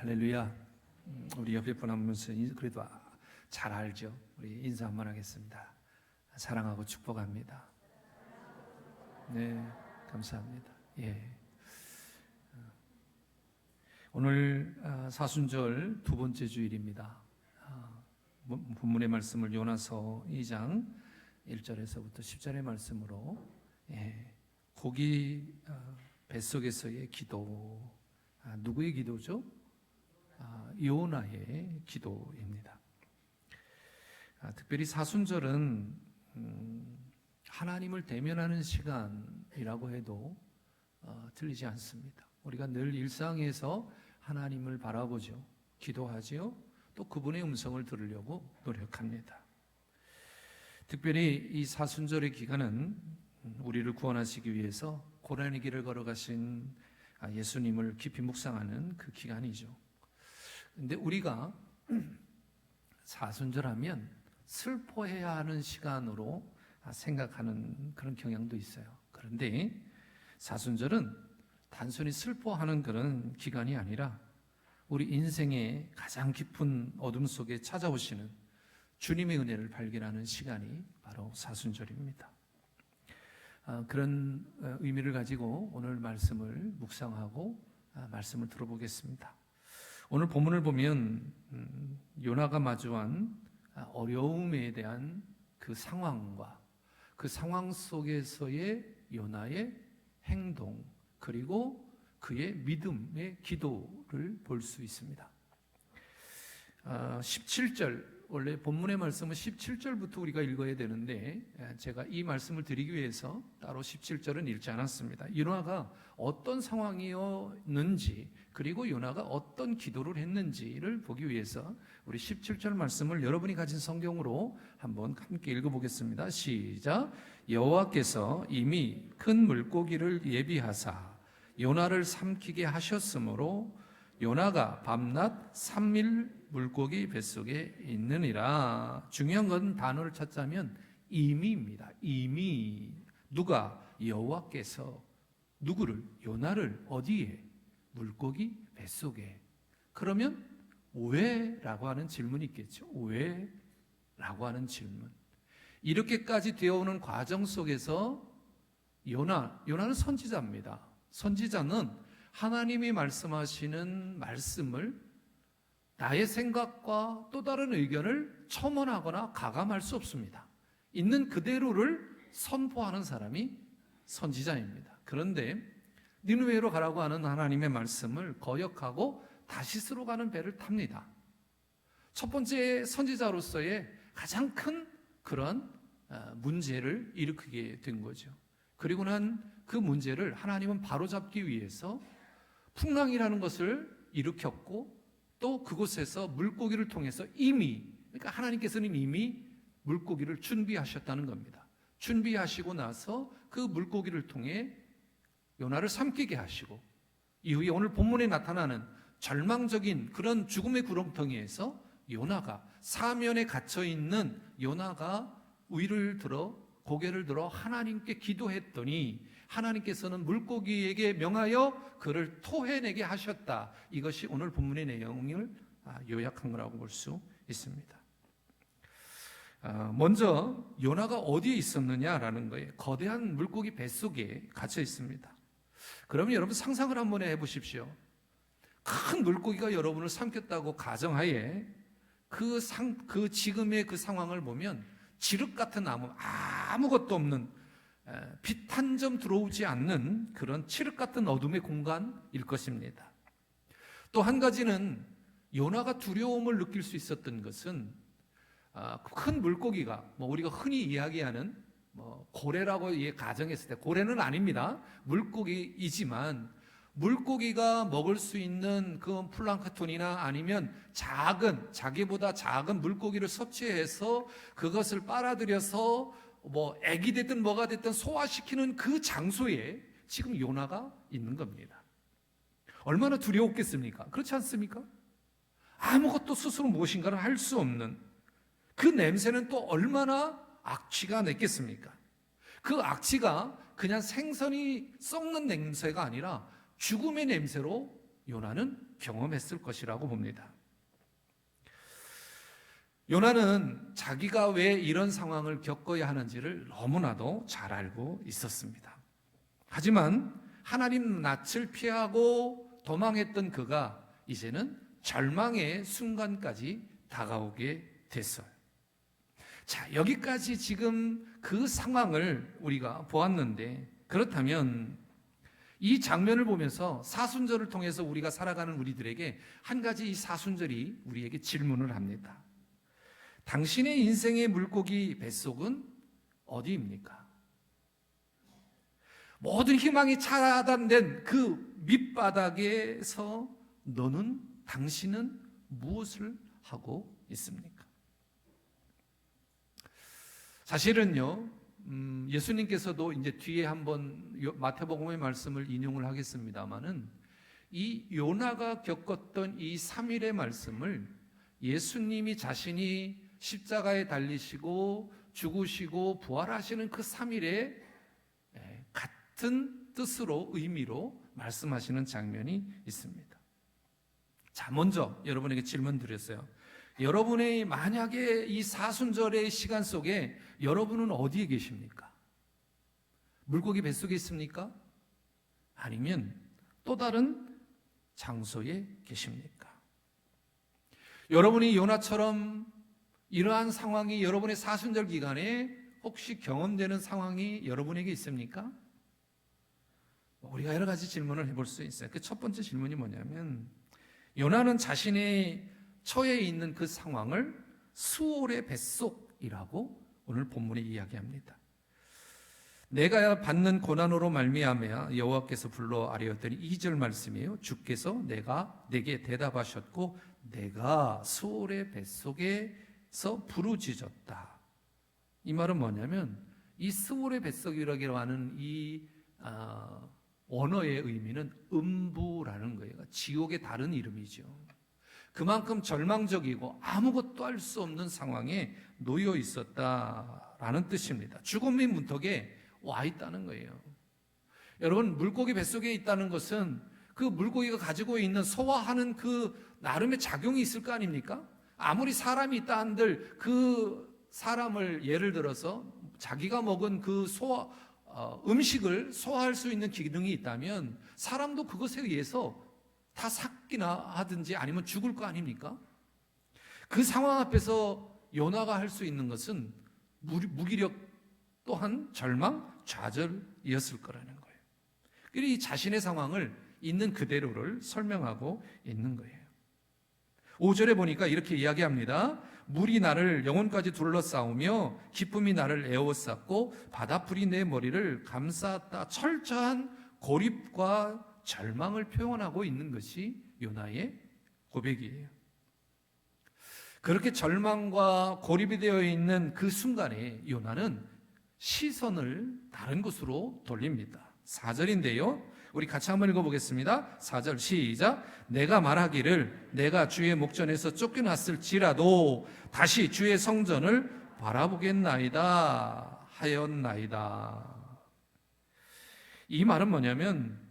할렐루야. 우리 옆에 분 한 분은 그래도 잘 알죠. 우리 인사 한번 하겠습니다. 사랑하고 축복합니다. 네, 감사합니다. 예. 오늘 사순절 두 번째 주일입니다. 본문의 말씀을 요나서 2장 1절에서부터 10절의 말씀으로 고기 뱃속에서의 기도, 누구의 기도죠? 요나의 기도입니다. 특별히 사순절은 하나님을 대면하는 시간이라고 해도 틀리지 않습니다. 우리가 늘 일상에서 하나님을 바라보죠. 기도하지요. 또 그분의 음성을 들으려고 노력합니다. 특별히 이 사순절의 기간은 우리를 구원하시기 위해서 고난의 길을 걸어가신 예수님을 깊이 묵상하는 그 기간이죠. 근데 우리가 사순절하면 슬퍼해야 하는 시간으로 생각하는 그런 경향도 있어요. 그런데 사순절은 단순히 슬퍼하는 그런 기간이 아니라 우리 인생의 가장 깊은 어둠 속에 찾아오시는 주님의 은혜를 발견하는 시간이 바로 사순절입니다. 그런 의미를 가지고 오늘 말씀을 묵상하고 말씀을 들어보겠습니다. 오늘 본문을 보면 요나가 마주한 어려움에 대한 그 상황과 그 상황 속에서의 요나의 행동, 그리고 그의 믿음의 기도를 볼 수 있습니다. 17절, 원래 본문의 말씀은 17절부터 우리가 읽어야 되는데 제가 이 말씀을 드리기 위해서 따로 17절은 읽지 않았습니다. 요나가 어떤 상황이었는지, 그리고 요나가 어떤 기도를 했는지를 보기 위해서 우리 17절 말씀을 여러분이 가진 성경으로 한번 함께 읽어보겠습니다. 시작. 여호와께서 이미 큰 물고기를 예비하사 요나를 삼키게 하셨으므로 요나가 밤낮 3일 물고기 뱃속에 있느니라. 중요한 건 단어를 찾자면 이미입니다. 이미. 누가? 여호와께서 누구를? 요나를 어디에? 물고기 뱃속에. 그러면 왜? 라고 하는 질문이 있겠죠. 왜? 라고 하는 질문. 이렇게까지 되어오는 과정 속에서 요나는 선지자입니다. 선지자는 하나님이 말씀하시는 말씀을 나의 생각과 또 다른 의견을 첨언하거나 가감할 수 없습니다. 있는 그대로를 선포하는 사람이 선지자입니다. 그런데 니느웨로 가라고 하는 하나님의 말씀을 거역하고 다시스로 가는 배를 탑니다. 첫 번째 선지자로서의 가장 큰 그런 문제를 일으키게 된 거죠. 그리고 난 그 문제를 하나님은 바로잡기 위해서 풍랑이라는 것을 일으켰고 또 그곳에서 물고기를 통해서 이미, 그러니까 하나님께서는 이미 물고기를 준비하셨다는 겁니다. 준비하시고 나서 그 물고기를 통해 요나를 삼키게 하시고 이후에 오늘 본문에 나타나는 절망적인 그런 죽음의 구렁텅이에서 요나가, 사면에 갇혀있는 요나가 위를 들어 고개를 들어 하나님께 기도했더니 하나님께서는 물고기에게 명하여 그를 토해내게 하셨다. 이것이 오늘 본문의 내용을 요약한 거라고 볼 수 있습니다. 먼저 요나가 어디에 있었느냐라는 거예요. 거대한 물고기 뱃속에 갇혀 있습니다. 그러면 여러분 상상을 한번 해보십시오. 큰 물고기가 여러분을 삼켰다고 가정하에 그 지금의 그 상황을 보면 지륵 같은 아무것도 없는 빛 한 점 들어오지 않는 그런 칠흑 같은 어둠의 공간일 것입니다. 또 한 가지는 요나가 두려움을 느낄 수 있었던 것은 큰 물고기가 우리가 흔히 이야기하는 고래라고 가정했을 때, 고래는 아닙니다. 물고기이지만 물고기가 먹을 수 있는 그 플랑크톤이나 아니면 자기보다 작은 물고기를 섭취해서 그것을 빨아들여서 애기 됐든 뭐가 됐든 소화시키는 그 장소에 지금 요나가 있는 겁니다. 얼마나 두려웠겠습니까? 그렇지 않습니까? 아무것도 스스로 무엇인가를 할 수 없는 그 냄새는 또 얼마나 악취가 냈겠습니까? 그 악취가 그냥 생선이 썩는 냄새가 아니라 죽음의 냄새로 요나는 경험했을 것이라고 봅니다. 요나는 자기가 왜 이런 상황을 겪어야 하는지를 너무나도 잘 알고 있었습니다. 하지만 하나님 낯을 피하고 도망했던 그가 이제는 절망의 순간까지 다가오게 됐어요. 자, 여기까지 지금 그 상황을 우리가 보았는데, 그렇다면 이 장면을 보면서 사순절을 통해서 우리가 살아가는 우리들에게 한 가지 이 사순절이 우리에게 질문을 합니다. 당신의 인생의 물고기 뱃속은 어디입니까? 모든 희망이 차단된 그 밑바닥에서 당신은 무엇을 하고 있습니까? 사실은요, 예수님께서도 이제 뒤에 한번 마태복음의 말씀을 인용을 하겠습니다마는 이 요나가 겪었던 이 3일의 말씀을 예수님이 자신이 십자가에 달리시고 죽으시고 부활하시는 그 3일에 같은 뜻으로 의미로 말씀하시는 장면이 있습니다. 자, 먼저 여러분에게 질문 드렸어요. 여러분의 만약에 이 사순절의 시간 속에 여러분은 어디에 계십니까? 물고기 뱃속에 있습니까? 아니면 또 다른 장소에 계십니까? 여러분이 요나처럼 이러한 상황이 여러분의 사순절 기간에 혹시 경험되는 상황이 여러분에게 있습니까? 우리가 여러 가지 질문을 해볼 수 있어요. 그 첫 번째 질문이 뭐냐면, 요나는 자신의 처해 있는 그 상황을 수월의 뱃속이라고 오늘 본문에 이야기합니다. 내가 받는 고난으로 말미암아 여호와께서 불러 아뢰었더니 2절 말씀이에요. 주께서 내게 대답하셨고 내가 수월의 뱃속에서 부르짖었다. 이 말은 뭐냐면, 이 수월의 뱃속이라고 하는 이 원어의 의미는 음부라는 거예요. 지옥의 다른 이름이죠. 그만큼 절망적이고 아무것도 할 수 없는 상황에 놓여 있었다라는 뜻입니다. 죽음의 문턱에 와 있다는 거예요. 여러분, 물고기 뱃속에 있다는 것은 그 물고기가 가지고 있는 소화하는 그 나름의 작용이 있을 거 아닙니까? 아무리 사람이 있다 한들 그 사람을 예를 들어서 자기가 먹은 그 음식을 소화할 수 있는 기능이 있다면 사람도 그것에 의해서 다 삭기나 하든지 아니면 죽을 거 아닙니까? 그 상황 앞에서 요나가 할 수 있는 것은 무기력 또한 절망, 좌절이었을 거라는 거예요. 그리고 이 자신의 상황을 있는 그대로를 설명하고 있는 거예요. 5절에 보니까 이렇게 이야기합니다. 물이 나를 영혼까지 둘러싸우며 기쁨이 나를 에워쌌고 바다풀이 내 머리를 감쌌다. 철저한 고립과 절망을 표현하고 있는 것이 요나의 고백이에요. 그렇게 절망과 고립이 되어 있는 그 순간에 요나는 시선을 다른 곳으로 돌립니다. 4절인데요. 우리 같이 한번 읽어보겠습니다. 4절 시작. 내가 말하기를 내가 주의 목전에서 쫓겨났을지라도 다시 주의 성전을 바라보겠나이다 하였나이다. 이 말은 뭐냐면,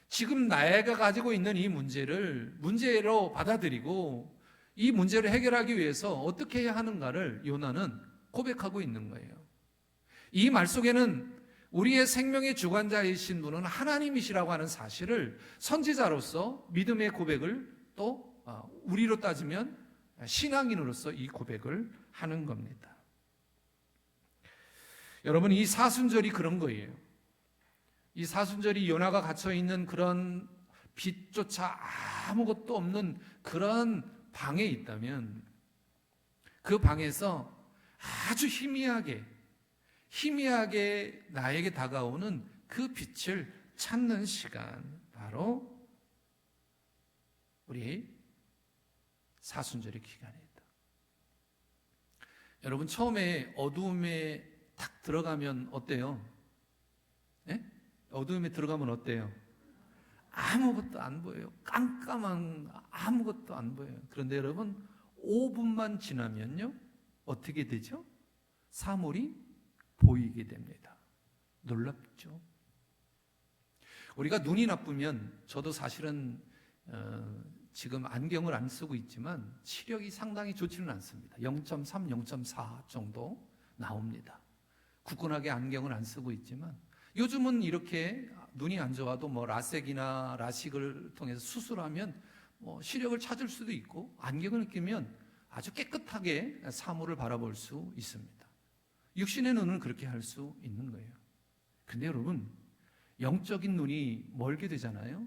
지금 나가 가지고 있는 이 문제를 문제로 받아들이고 이 문제를 해결하기 위해서 어떻게 해야 하는가를 요나는 고백하고 있는 거예요. 이 말 속에는 우리의 생명의 주관자이신 분은 하나님이시라고 하는 사실을 선지자로서 믿음의 고백을 또 우리로 따지면 신앙인으로서 이 고백을 하는 겁니다. 여러분, 이 사순절이 그런 거예요. 이 사순절이 요나가 갇혀있는 그런 빛조차 아무것도 없는 그런 방에 있다면 그 방에서 아주 희미하게 나에게 다가오는 그 빛을 찾는 시간, 바로 우리 사순절의 기간이다. 여러분, 처음에 어두움에 탁 들어가면 어때요? 네? 어두움에 들어가면 어때요? 아무것도 안 보여요. 깜깜한 아무것도 안 보여요. 그런데 여러분, 5분만 지나면요, 어떻게 되죠? 사물이 보이게 됩니다. 놀랍죠? 우리가 눈이 나쁘면, 저도 사실은 지금 안경을 안 쓰고 있지만 시력이 상당히 좋지는 않습니다. 0.3, 0.4 정도 나옵니다. 굳건하게 안경을 안 쓰고 있지만 요즘은 이렇게 눈이 안 좋아도 뭐 라섹이나 라식을 통해서 수술하면 뭐 시력을 찾을 수도 있고 안경을 끼면 아주 깨끗하게 사물을 바라볼 수 있습니다. 육신의 눈은 그렇게 할 수 있는 거예요. 근데 여러분, 영적인 눈이 멀게 되잖아요.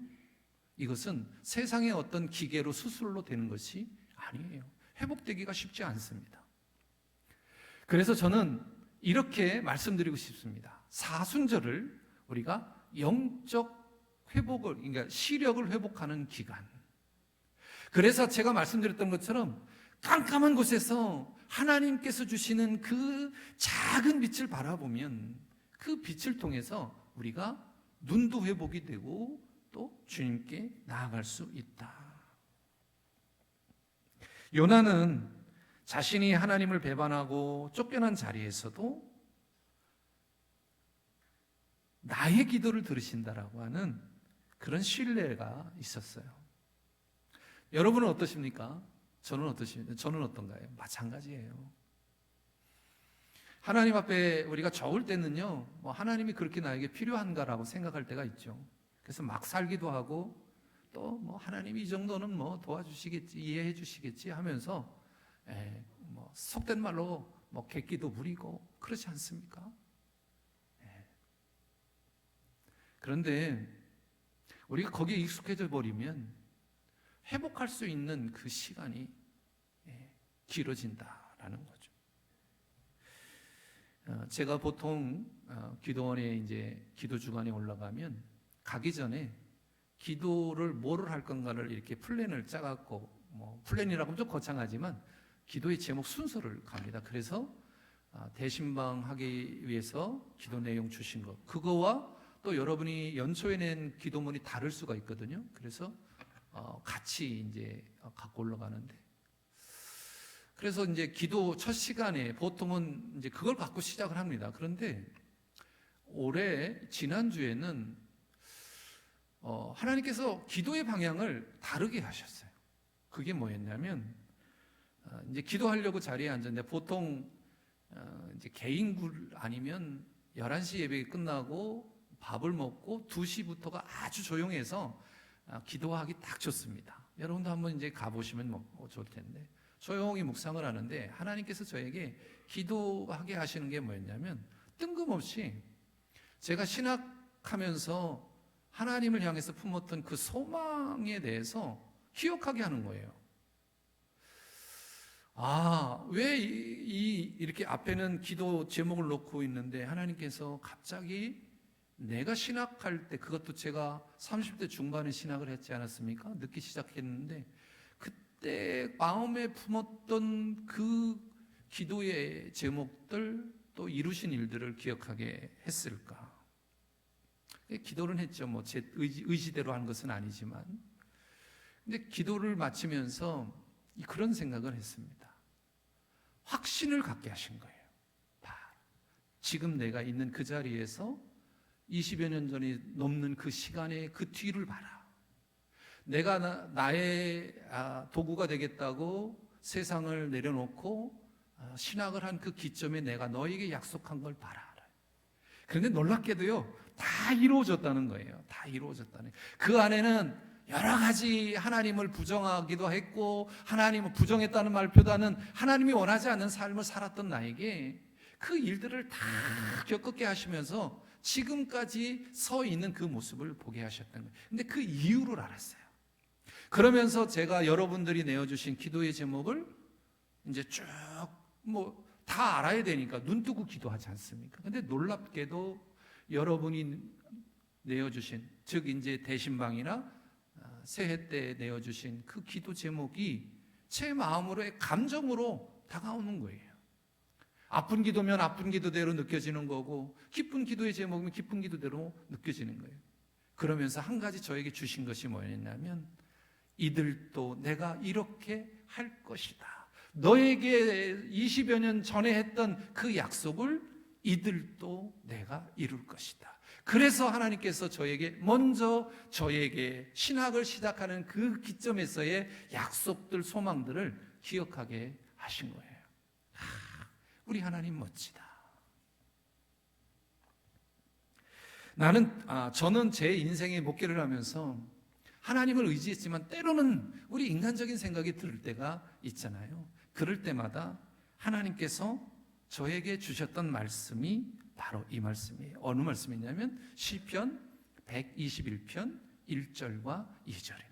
이것은 세상의 어떤 기계로 수술로 되는 것이 아니에요. 회복되기가 쉽지 않습니다. 그래서 저는 이렇게 말씀드리고 싶습니다. 사순절을 우리가 영적 회복을, 그러니까 시력을 회복하는 기간. 그래서 제가 말씀드렸던 것처럼 깜깜한 곳에서 하나님께서 주시는 그 작은 빛을 바라보면 그 빛을 통해서 우리가 눈도 회복이 되고 또 주님께 나아갈 수 있다. 요나는 자신이 하나님을 배반하고 쫓겨난 자리에서도 나의 기도를 들으신다라고 하는 그런 신뢰가 있었어요. 여러분은 어떠십니까? 저는 어떠십니까? 저는 어떤가요? 마찬가지예요. 하나님 앞에 우리가 적을 때는요, 뭐 하나님이 그렇게 나에게 필요한가라고 생각할 때가 있죠. 그래서 막 살기도 하고 또 뭐 하나님이 이 정도는 뭐 도와주시겠지, 이해해 주시겠지 하면서 뭐 속된 말로 뭐 객기도 부리고 그렇지 않습니까? 그런데 우리가 거기에 익숙해져 버리면 회복할 수 있는 그 시간이 길어진다라는 거죠. 제가 보통 기도원에 이제 기도 주간에 올라가면 가기 전에 기도를 뭐를 할 건가를 이렇게 플랜을 짜갖고, 뭐 플랜이라고 하면 좀 거창하지만 기도의 제목 순서를 갑니다. 그래서 대신방 하기 위해서 기도 내용 주신 것, 그거와 또 여러분이 연초에 낸 기도문이 다를 수가 있거든요. 그래서 같이 이제 갖고 올라가는데, 그래서 이제 기도 첫 시간에 보통은 이제 그걸 갖고 시작을 합니다. 그런데 올해 지난주에는 하나님께서 기도의 방향을 다르게 하셨어요. 그게 뭐였냐면, 이제 기도하려고 자리에 앉았는데 보통 이제 개인굴 아니면 11시 예배가 끝나고 밥을 먹고 2시부터가 아주 조용해서 기도하기 딱 좋습니다. 여러분도 한번 이제 가보시면 뭐 좋을 텐데, 조용히 묵상을 하는데 하나님께서 저에게 기도하게 하시는 게 뭐였냐면, 뜬금없이 제가 신학하면서 하나님을 향해서 품었던 그 소망에 대해서 기억하게 하는 거예요. 왜 이렇게 앞에는 기도 제목을 놓고 있는데 하나님께서 갑자기 내가 신학할 때, 그것도 제가 30대 중반에 신학을 했지 않았습니까? 늦게 시작했는데 그때 마음에 품었던 그 기도의 제목들, 또 이루신 일들을 기억하게 했을까? 기도를 했죠. 뭐 제 의지대로 한 것은 아니지만. 근데 기도를 마치면서 그런 생각을 했습니다. 확신을 갖게 하신 거예요. 지금 내가 있는 그 자리에서 20여 년 전이 넘는 그 시간의 그 뒤를 봐라. 내가 나의 도구가 되겠다고 세상을 내려놓고 신학을 한 그 기점에 내가 너에게 약속한 걸 봐라. 그런데 놀랍게도요, 다 이루어졌다는 거예요. 다 이루어졌다는 거예요. 그 안에는 여러 가지 하나님을 부정하기도 했고, 하나님을 부정했다는 말보다는 하나님이 원하지 않는 삶을 살았던 나에게 그 일들을 다 겪게 하시면서 지금까지 서 있는 그 모습을 보게 하셨던 거예요. 근데 그 이유를 알았어요. 그러면서 제가 여러분들이 내어주신 기도의 제목을 이제 쭉 다 알아야 되니까 눈 뜨고 기도하지 않습니까? 근데 놀랍게도 여러분이 내어주신, 즉 이제 대신방이나 새해 때 내어주신 그 기도 제목이 제 마음으로의 감정으로 다가오는 거예요. 아픈 기도면 아픈 기도대로 느껴지는 거고, 기쁜 기도의 제목이면 기쁜 기도대로 느껴지는 거예요. 그러면서 한 가지 저에게 주신 것이 뭐였냐면, 이들도 내가 이렇게 할 것이다. 너에게 20여 년 전에 했던 그 약속을 이들도 내가 이룰 것이다. 그래서 하나님께서 먼저 저에게 신학을 시작하는 그 기점에서의 약속들, 소망들을 기억하게 하신 거예요. 우리 하나님 멋지다. 저는 제 인생의 목회를 하면서 하나님을 의지했지만 때로는 우리 인간적인 생각이 들 때가 있잖아요. 그럴 때마다 하나님께서 저에게 주셨던 말씀이 바로 이 말씀이에요. 어느 말씀이냐면 시편 121편 1절과 2절입니다.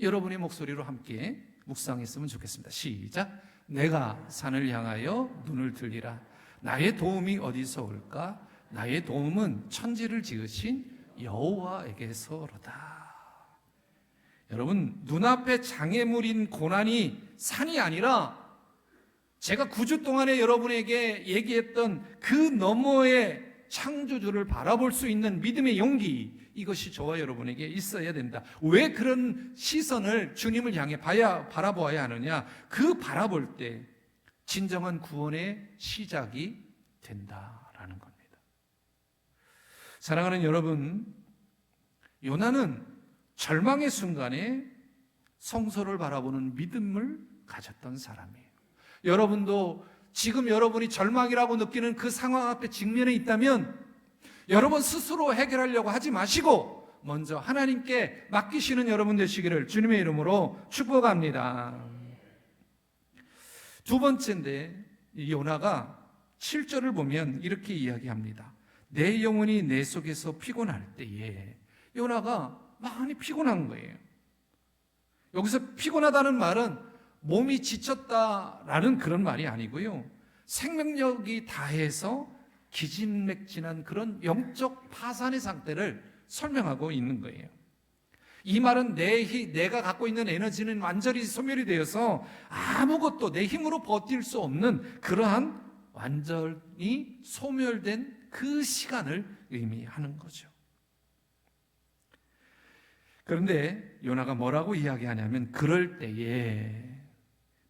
여러분의 목소리로 함께 묵상했으면 좋겠습니다. 시작. 내가 산을 향하여 눈을 들리라. 나의 도움이 어디서 올까? 나의 도움은 천지를 지으신 여호와에게서로다. 여러분, 눈앞에 장애물인 고난이 산이 아니라 제가 9주 동안에 여러분에게 얘기했던 그 너머의 창조주를 바라볼 수 있는 믿음의 용기, 이것이 저와 여러분에게 있어야 된다. 왜 그런 시선을 주님을 향해 바라보아야 하느냐? 그 바라볼 때 진정한 구원의 시작이 된다라는 겁니다. 사랑하는 여러분, 요나는 절망의 순간에 성소를 바라보는 믿음을 가졌던 사람이에요. 여러분도 지금 여러분이 절망이라고 느끼는 그 상황 앞에 직면해 있다면 여러분 스스로 해결하려고 하지 마시고 먼저 하나님께 맡기시는 여러분 되시기를 주님의 이름으로 축복합니다. 두 번째인데, 요나가 7절을 보면 이렇게 이야기합니다. 내 영혼이 내 속에서 피곤할 때에, 요나가 많이 피곤한 거예요. 여기서 피곤하다는 말은 몸이 지쳤다라는 그런 말이 아니고요, 생명력이 다해서 기진맥진한 그런 영적 파산의 상태를 설명하고 있는 거예요. 이 말은 내가 갖고 있는 에너지는 완전히 소멸이 되어서 아무것도 내 힘으로 버틸 수 없는 그러한 완전히 소멸된 그 시간을 의미하는 거죠. 그런데 요나가 뭐라고 이야기하냐면, 그럴 때에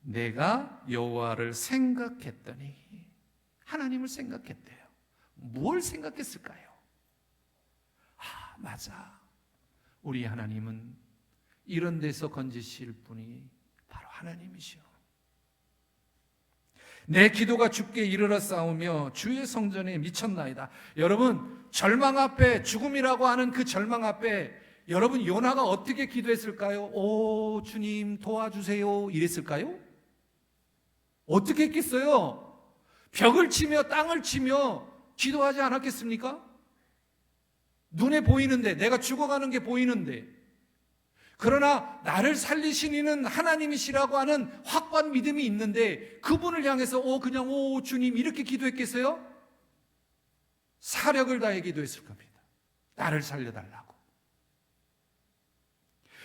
내가 여호와를 생각했더니, 하나님을 생각했대요. 뭘 생각했을까요? 맞아. 우리 하나님은 이런 데서 건지실 분이 바로 하나님이시오. 내 기도가 주께 이르러 싸우며 주의 성전에 미쳤나이다. 여러분, 절망 앞에, 죽음이라고 하는 그 절망 앞에 여러분, 요나가 어떻게 기도했을까요? 오, 주님 도와주세요 이랬을까요? 어떻게 했겠어요? 벽을 치며 땅을 치며 기도하지 않았겠습니까? 눈에 보이는데, 내가 죽어가는 게 보이는데, 그러나 나를 살리신 이는 하나님이시라고 하는 확고한 믿음이 있는데 그분을 향해서 그냥 주님 이렇게 기도했겠어요? 사력을 다해 기도했을 겁니다. 나를 살려달라고.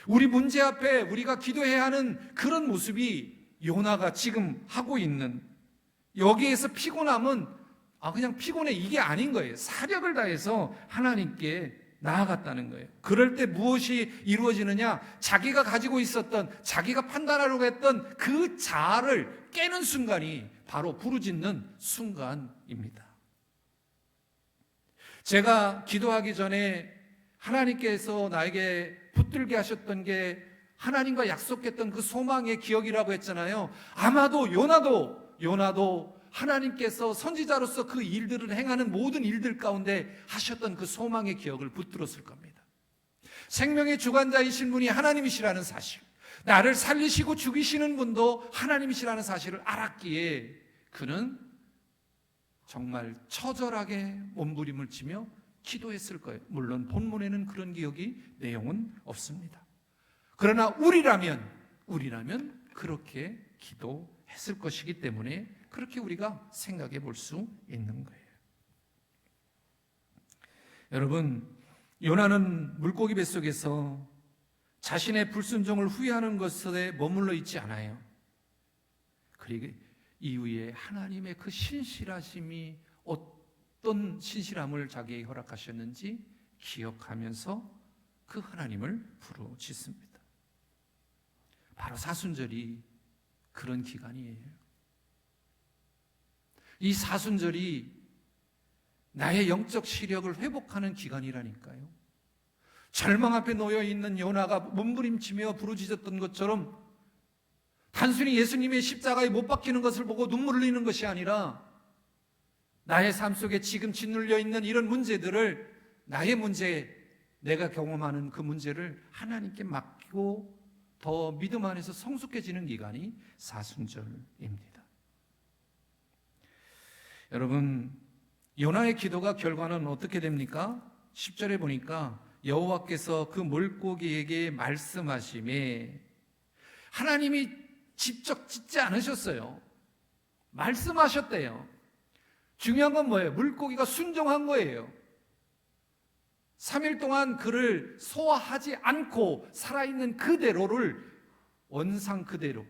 우리 문제 앞에 우리가 기도해야 하는 그런 모습이 요나가 지금 하고 있는, 여기에서 피곤함은 그냥 피곤해, 이게 아닌 거예요. 사력을 다해서 하나님께 나아갔다는 거예요. 그럴 때 무엇이 이루어지느냐? 자기가 가지고 있었던, 자기가 판단하려고 했던 그 자아를 깨는 순간이 바로 부르짖는 순간입니다. 제가 기도하기 전에 하나님께서 나에게 붙들게 하셨던 게 하나님과 약속했던 그 소망의 기억이라고 했잖아요. 아마도 요나도 하나님께서 선지자로서 그 일들을 행하는 모든 일들 가운데 하셨던 그 소망의 기억을 붙들었을 겁니다. 생명의 주관자이신 분이 하나님이시라는 사실, 나를 살리시고 죽이시는 분도 하나님이시라는 사실을 알았기에 그는 정말 처절하게 몸부림을 치며 기도했을 거예요. 물론 본문에는 그런 기억이, 내용은 없습니다. 그러나 우리라면 그렇게 기도했을 것이기 때문에 그렇게 우리가 생각해 볼 수 있는 거예요. 여러분, 요나는 물고기 뱃속에서 자신의 불순종을 후회하는 것에 머물러 있지 않아요. 그리고 이후에 하나님의 그 신실하심이 어떤 신실함을 자기에게 허락하셨는지 기억하면서 그 하나님을 부르짖습니다. 바로 사순절이 그런 기간이에요. 이 사순절이 나의 영적 시력을 회복하는 기간이라니까요. 절망 앞에 놓여 있는 요나가 몸부림치며 부르짖었던 것처럼 단순히 예수님의 십자가에 못 박히는 것을 보고 눈물을 흘리는 것이 아니라 나의 삶 속에 지금 짓눌려 있는 이런 문제들을, 나의 문제, 내가 경험하는 그 문제를 하나님께 맡기고 더 믿음 안에서 성숙해지는 기간이 사순절입니다. 여러분, 요나의 기도가 결과는 어떻게 됩니까? 10절에 보니까 여호와께서 그 물고기에게 말씀하시매, 하나님이 직접 짓지 않으셨어요. 말씀하셨대요. 중요한 건 뭐예요? 물고기가 순종한 거예요. 3일 동안 그를 소화하지 않고 살아있는 그대로를 원상 그대로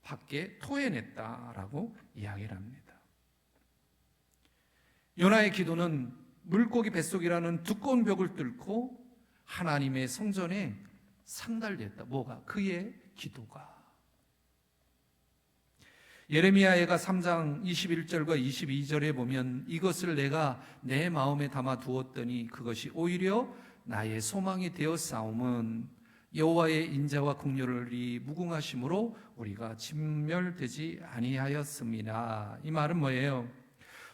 밖에 토해냈다라고 이야기를 합니다. 요나의 기도는 물고기 뱃속이라는 두꺼운 벽을 뚫고 하나님의 성전에 상달됐다. 뭐가? 그의 기도가. 예레미야가 3장 21절과 22절에 보면 이것을 내가 내 마음에 담아 두었더니 그것이 오히려 나의 소망이 되었사옴은 여호와의 인자와 긍휼이 무궁하심으로 우리가 진멸되지 아니하였습니다. 이 말은 뭐예요?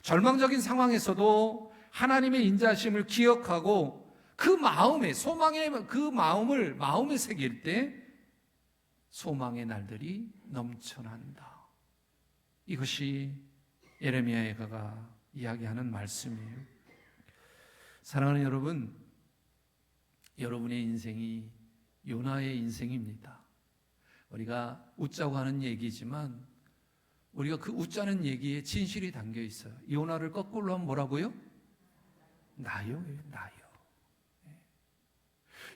절망적인 상황에서도 하나님의 인자심을 기억하고 그 마음에, 소망의 그 마음에 새길 때 소망의 날들이 넘쳐난다. 이것이 예레미야가 이야기하는 말씀이에요. 사랑하는 여러분, 여러분의 인생이 요나의 인생입니다. 우리가 웃자고 하는 얘기지만 우리가 그 웃자는 얘기에 진실이 담겨 있어요. 요나를 거꾸로 하면 뭐라고요? 나요.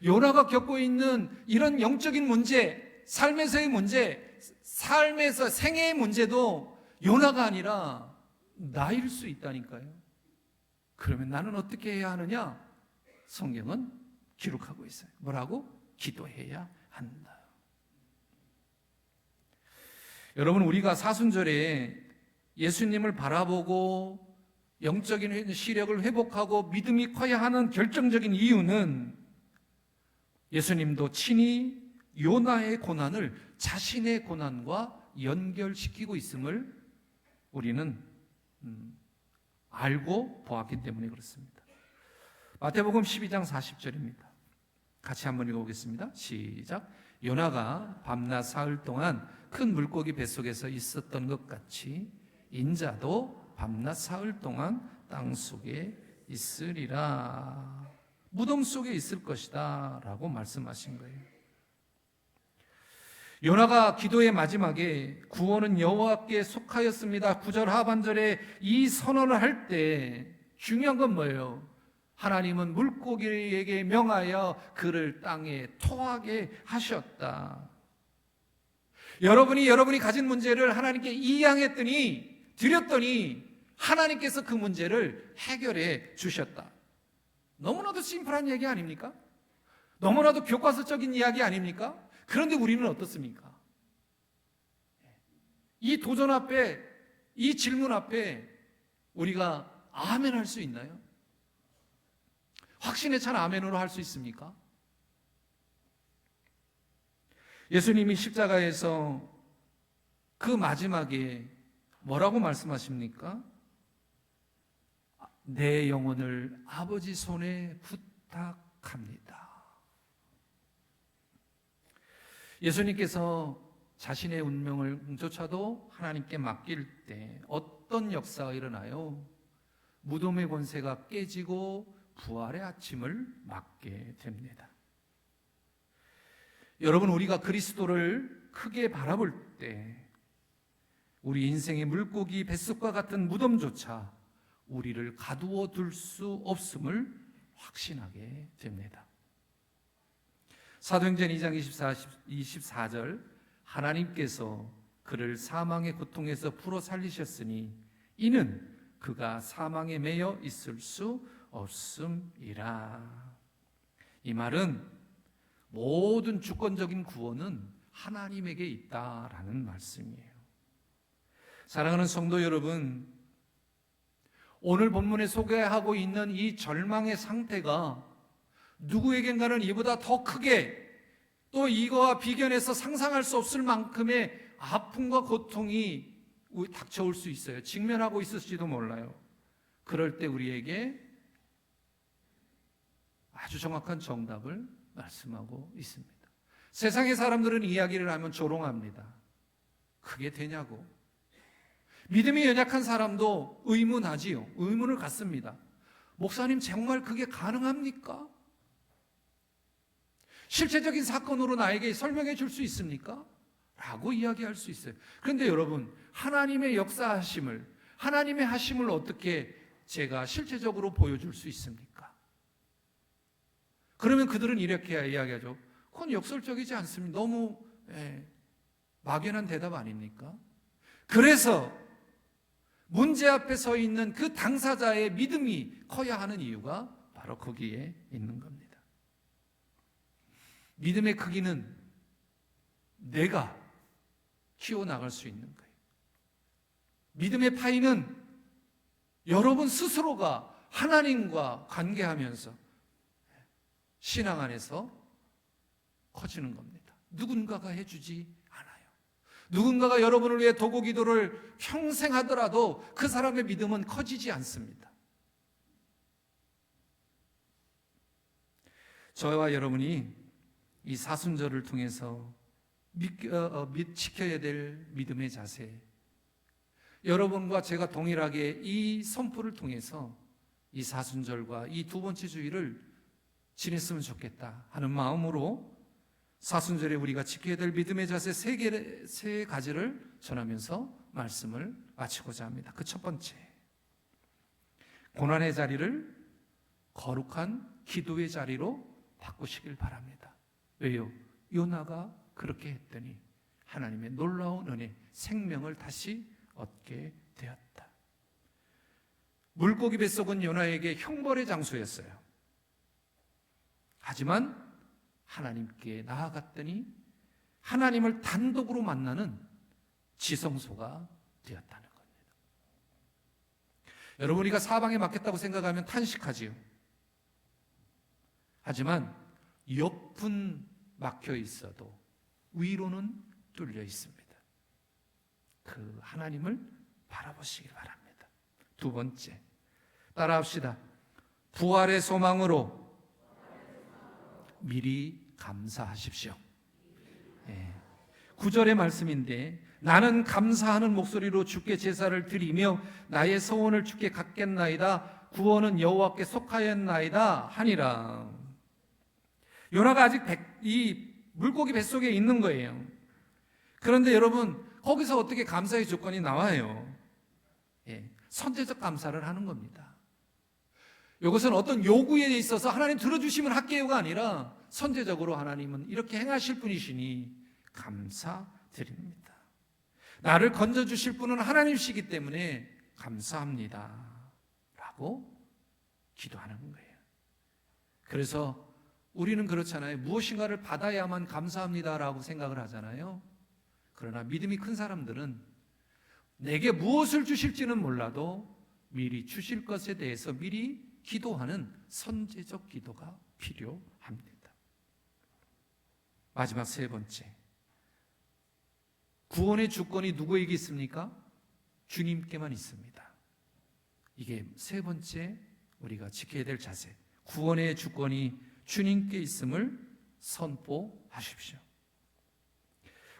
요나가 겪고 있는 이런 영적인 문제, 삶에서의 문제, 삶에서 생애의 문제도 요나가 아니라 나일 수 있다니까요. 그러면 나는 어떻게 해야 하느냐? 성경은 기록하고 있어요. 뭐라고? 기도해야 한다. 여러분, 우리가 사순절에 예수님을 바라보고 영적인 시력을 회복하고 믿음이 커야 하는 결정적인 이유는 예수님도 친히 요나의 고난을 자신의 고난과 연결시키고 있음을 우리는 알고 보았기 때문에 그렇습니다. 마태복음 12장 40절입니다. 같이 한번 읽어보겠습니다. 시작. 요나가 밤낮 사흘 동안 큰 물고기 뱃속에서 있었던 것 같이 인자도 밤낮 사흘 동안 땅속에 있으리라. 무덤 속에 있을 것이다 라고 말씀하신 거예요. 요나가 기도의 마지막에 구원은 여호와께 속하였습니다. 9절 하반절에 이 선언을 할 때 중요한 건 뭐예요? 하나님은 물고기에게 명하여 그를 땅에 토하게 하셨다. 여러분이 가진 문제를 하나님께 이양했더니, 드렸더니 하나님께서 그 문제를 해결해 주셨다. 너무나도 심플한 얘기 아닙니까? 너무나도 교과서적인 이야기 아닙니까? 그런데 우리는 어떻습니까? 이 도전 앞에, 이 질문 앞에 우리가 아멘 할 수 있나요? 확신에 찬 아멘으로 할 수 있습니까? 예수님이 십자가에서 그 마지막에 뭐라고 말씀하십니까? 내 영혼을 아버지 손에 부탁합니다. 예수님께서 자신의 운명을조차도 하나님께 맡길 때 어떤 역사가 일어나요? 무덤의 권세가 깨지고 부활의 아침을 맞게 됩니다. 여러분, 우리가 그리스도를 크게 바라볼 때 우리 인생의 물고기 뱃속과 같은 무덤조차 우리를 가두어 둘 수 없음을 확신하게 됩니다. 사도행전 2장 24절 하나님께서 그를 사망의 고통에서 풀어 살리셨으니 이는 그가 사망에 매여 있을 수 없음이라. 이 말은 모든 주권적인 구원은 하나님에게 있다라는 말씀이에요. 사랑하는 성도 여러분, 오늘 본문에 소개하고 있는 이 절망의 상태가 누구에겐가는 이보다 더 크게 또 이거와 비견해서 상상할 수 없을 만큼의 아픔과 고통이 닥쳐올 수 있어요. 직면하고 있을지도 몰라요. 그럴 때 우리에게 아주 정확한 정답을 말씀하고 있습니다. 세상의 사람들은 이야기를 하면 조롱합니다. 그게 되냐고. 믿음이 연약한 사람도 의문하지요. 의문을 갖습니다. 목사님, 정말 그게 가능합니까? 실체적인 사건으로 나에게 설명해 줄 수 있습니까? 라고 이야기할 수 있어요. 그런데 여러분, 하나님의 역사하심을, 하나님의 하심을 어떻게 제가 실체적으로 보여줄 수 있습니까? 그러면 그들은 이렇게 이야기하죠. 그건 역설적이지 않습니다. 너무 막연한 대답 아닙니까? 그래서 문제 앞에 서 있는 그 당사자의 믿음이 커야 하는 이유가 바로 거기에 있는 겁니다. 믿음의 크기는 내가 키워나갈 수 있는 거예요. 믿음의 파이는 여러분 스스로가 하나님과 관계하면서 신앙 안에서 커지는 겁니다. 누군가가 해주지 않아요. 누군가가 여러분을 위해 도구 기도를 평생 하더라도 그 사람의 믿음은 커지지 않습니다. 저와 여러분이 이 사순절을 통해서 지켜야 될 믿음의 자세, 여러분과 제가 동일하게 이 선포를 통해서 이 사순절과 이 두 번째 주일을 지냈으면 좋겠다 하는 마음으로 사순절에 우리가 지켜야 될 믿음의 자세 세 가지를 전하면서 말씀을 마치고자 합니다. 그 첫 번째, 고난의 자리를 거룩한 기도의 자리로 바꾸시길 바랍니다. 왜요? 요나가 그렇게 했더니 하나님의 놀라운 은혜, 생명을 다시 얻게 되었다. 물고기 뱃속은 요나에게 형벌의 장소였어요. 하지만 하나님께 나아갔더니 하나님을 단독으로 만나는 지성소가 되었다는 겁니다. 여러분, 우리가 사방에 막혔다고 생각하면 탄식하지요. 하지만 옆은 막혀 있어도 위로는 뚫려 있습니다. 그 하나님을 바라보시기 바랍니다. 두 번째, 따라합시다. 부활의 소망으로 미리 감사하십시오. 9절의 말씀인데, 나는 감사하는 목소리로 주께 제사를 드리며 나의 소원을 주께 갚겠나이다. 구원은 여호와께 속하였나이다 하니라. 요나가 아직 이 물고기 뱃속에 있는 거예요. 그런데 여러분, 거기서 어떻게 감사의 조건이 나와요? 선제적 감사를 하는 겁니다. 이것은 어떤 요구에 있어서 하나님 들어주시면 할게요가 아니라 선제적으로 하나님은 이렇게 행하실 분이시니 감사드립니다. 나를 건져주실 분은 하나님이시기 때문에 감사합니다 라고 기도하는 거예요. 그래서 우리는 그렇잖아요. 무엇인가를 받아야만 감사합니다라고 생각을 하잖아요. 그러나 믿음이 큰 사람들은 내게 무엇을 주실지는 몰라도 미리 주실 것에 대해서 미리 기도하는 선제적 기도가 필요합니다. 마지막 세 번째, 구원의 주권이 누구에게 있습니까? 주님께만 있습니다. 이게 세 번째 우리가 지켜야 될 자세, 구원의 주권이 주님께 있음을 선포하십시오.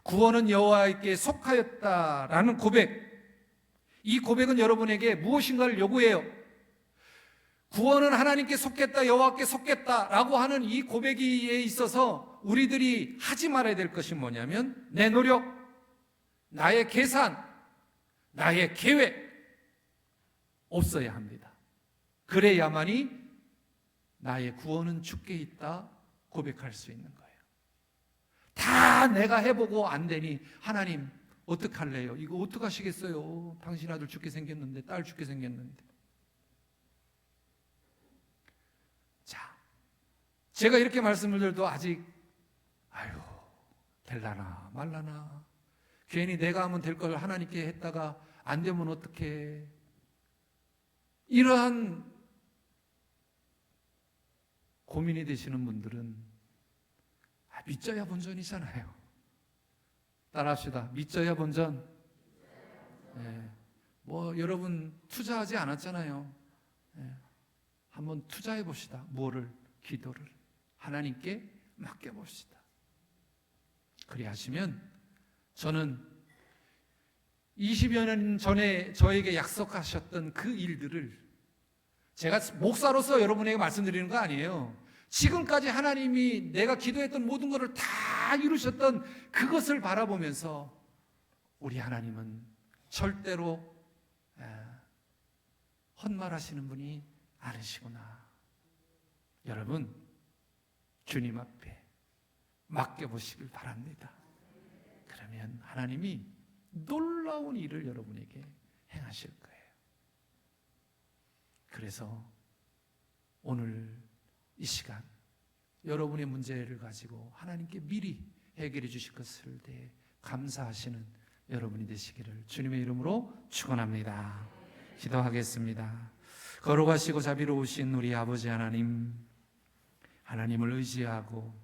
구원은 여호와께 속하였다라는 고백, 이 고백은 여러분에게 무엇인가를 요구해요. 구원은 하나님께 속했다, 여호와께 속했다라고 하는 이 고백에 있어서 우리들이 하지 말아야 될 것이 뭐냐면, 내 노력, 나의 계산, 나의 계획 없어야 합니다. 그래야만이 나의 구원은 주께 있다 고백할 수 있는 거예요. 다 내가 해보고 안 되니 하나님 어떡할래요? 이거 어떡하시겠어요? 당신 아들 죽게 생겼는데, 딸 죽게 생겼는데. 자, 제가 이렇게 말씀을 드려도 아직 될라나 말라나, 괜히 내가 하면 될 걸 하나님께 했다가 안 되면 어떡해, 이러한 고민이 되시는 분들은 믿져야 본전이잖아요. 따라합시다. 믿져야 본전. 네. 뭐 여러분 투자하지 않았잖아요. 네. 한번 투자해 봅시다. 뭐를? 기도를 하나님께 맡겨 봅시다. 그리하시면 저는 20여 년 전에 저에게 약속하셨던 그 일들을 제가 목사로서 여러분에게 말씀드리는 거 아니에요. 지금까지 하나님이 내가 기도했던 모든 것을 다 이루셨던 그것을 바라보면서 우리 하나님은 절대로 헛말하시는 분이 아니시구나. 여러분 주님 앞에 맡겨보시길 바랍니다. 그러면 하나님이 놀라운 일을 여러분에게 행하실 거예요. 그래서 오늘 이 시간 여러분의 문제를 가지고 하나님께 미리 해결해 주실 것을 대해 감사하시는 여러분이 되시기를 주님의 이름으로 축원합니다. 기도하겠습니다. 거룩하시고 자비로우신 우리 아버지 하나님, 하나님을 의지하고